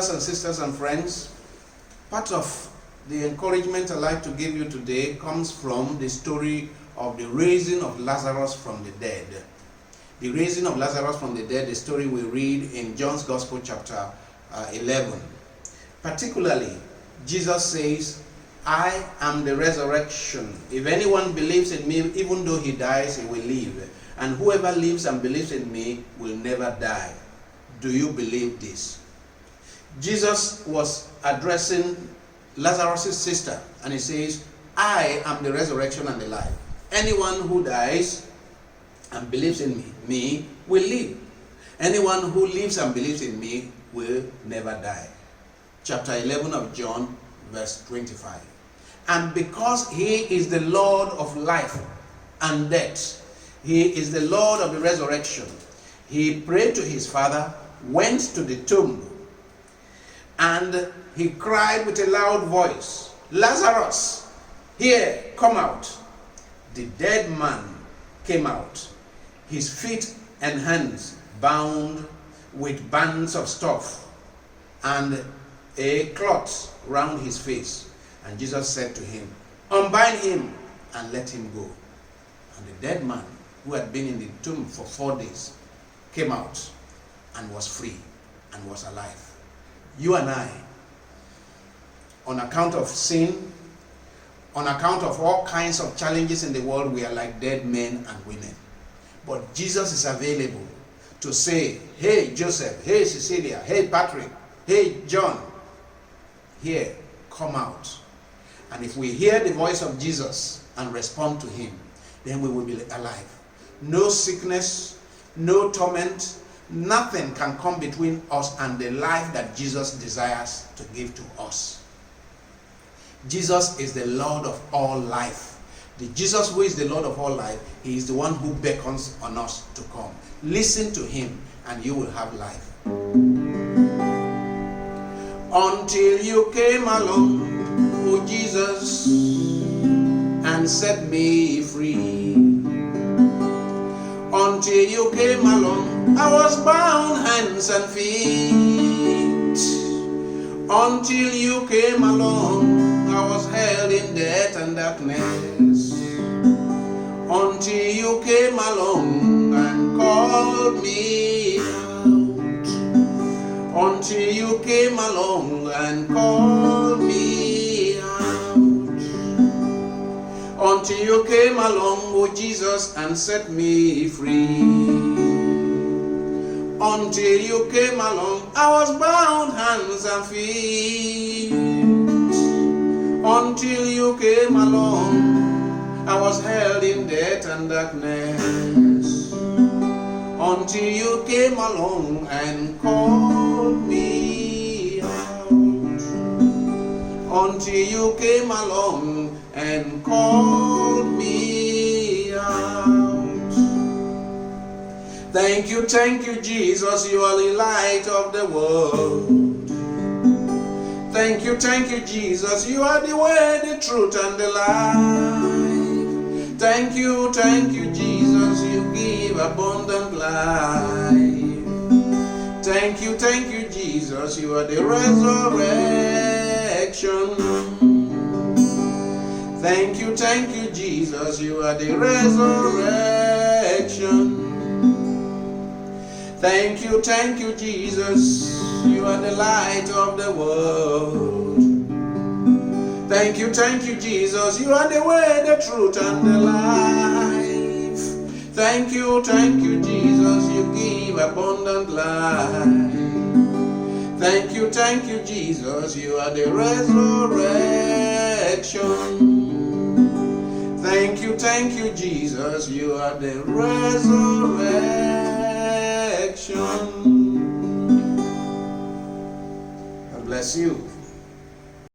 brothers and sisters and friends, part of the encouragement I'd like to give you today comes from the story of the raising of Lazarus from the dead. The raising of Lazarus from the dead, the story we read in John's Gospel chapter 11. Particularly, Jesus says, I am the resurrection. If anyone believes in me, even though he dies, he will live. And whoever lives and believes in me will never die. Do you believe this? Jesus was addressing Lazarus' sister, and he says, I am the resurrection and the life. Anyone who dies and believes in me will live. Anyone who lives and believes in me will never die. Chapter 11 of John, verse 25. And because he is the Lord of life and death, he is the Lord of the resurrection, he prayed to his Father, went to the tomb, and he cried with a loud voice, Lazarus, here, come out. The dead man came out, his feet and hands bound with bands of stuff, and a cloth round his face. And Jesus said to him, unbind him and let him go. And the dead man, who had been in the tomb for 4 days, came out and was free and was alive. You and I, on account of sin, on account of all kinds of challenges in the world, we are like dead men and women. But Jesus is available to say, hey Joseph, hey Cecilia, hey Patrick, hey John, here, come out. And if we hear the voice of Jesus and respond to him, then we will be alive. No sickness, no torment, nothing can come between us and the life that Jesus desires to give to us. Jesus is the Lord of all life. The Jesus who is the Lord of all life, he is the one who beckons on us to come. Listen to him and you will have life. Until you came along, oh Jesus, and set me free. Until you came along, I was bound hands and feet. Until you came along, I was held in death and darkness. Until you came along and called me out. Until you came along and called me out. Until you came along, oh Jesus, and set me free. Until you came along, I was bound hands and feet. Until you came along, I was held in death and darkness. Until you came along and called me out. Until you came along and called me out. Thank you, Jesus, you are the light of the world. Thank you, Jesus, you are the way, the truth, and the life. Thank you, Jesus, you give abundant life. Thank you, Jesus, you are the resurrection. Thank you, Jesus, you are the resurrection. Thank you, Jesus, you are the light of the world. Thank you, Jesus, you are the way, the truth, and the life. Thank you, Jesus, you give abundant life. Thank you, Jesus, you are the resurrection. Thank you, Jesus, you are the resurrection. God bless you.